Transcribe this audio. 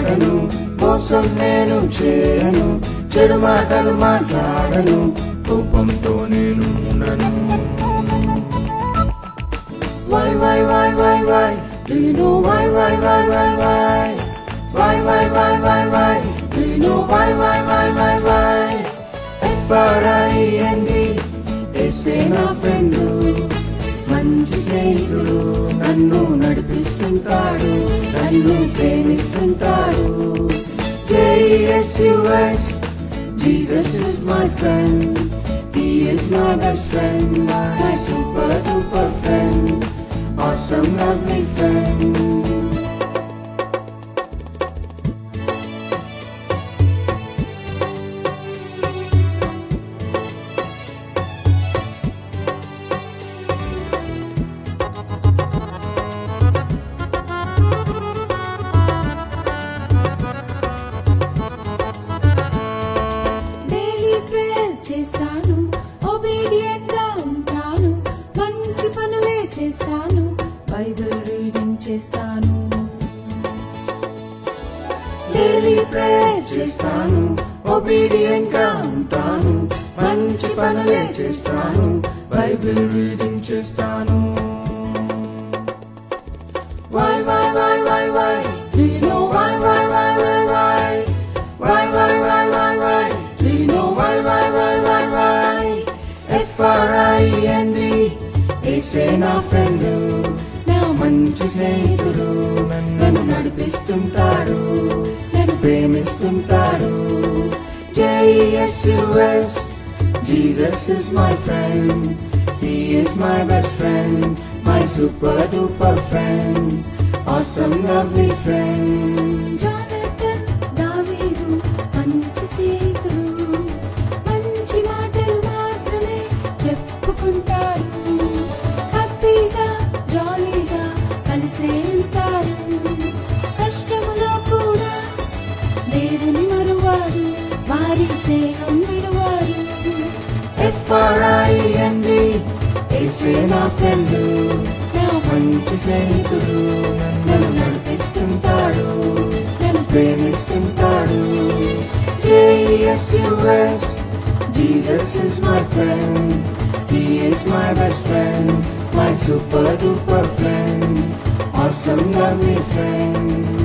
వాడను, మోసం నేను చేయను, చెడు మాటలు మాట్లాడను, కోపంతో నేను ఉండను. Why, why, why, why, why? Do you know why, why, why, why, why? Why, why, why, why, why? Do you know why, why, why, why, why? F-R-I-E-N-D, యేసే నా ఫ్రెండు, మంచి స్నేహితుడు, నన్ను నడిపిస్తుంటాడు, నన్ను ప్రేమిస్తుంటాడు. J-E-S-U-S, Jesus is my friend, He is my best friend, my super duper friend, awesome lovely friend. చేస్తాను, obedient గా ఉంటాను, మంచి పనులే చేస్తాను, బైబిల్ రీడింగ్ చేస్తాను. డైలీ ప్రేయర్ చేస్తాను, ఒబీడియంట్ గా ఉంటాను, మంచి పనులే చేస్తాను, బైబిల్ రీడింగ్ చేస్తాను. Why, why, why, why, why? Do you know why, why, why, why, why? Why, why, why, why, why? Do you know why, why, why, why, why? F-R-I-E-N-D, యేసే నా friend, నా మంచి స్నేహితుడు, నన్ను నడిపిస్తుంటాడు, నన్ను ప్రేమిస్తుంటాడు. J-E-S-U-S, Jesus is my friend, He is my best friend, my super duper friend, awesome lovely friend. Jonathan, దావీదు మంచి స్నేహితులు, మంచి మాటలు మాత్రమే చెప్పుకుంటారు, హ్యాపీగా జాలీగా కలిసే ఉంటారు, కష్టములో కూడా దేవుని మరువారు, వారి స్నేహం విడువారు. F-R-I-E-N-D, యేసే నా ఫ్రెండు, నా మంచి స్నేహితుడు, నన్ను నడిపిస్తుంటాడు, నన్ను ప్రేమిస్తుంటాడు. J-E-S-U-S, Jesus is my friend, He is my best friend, my super duper friend, awesome lovely friend.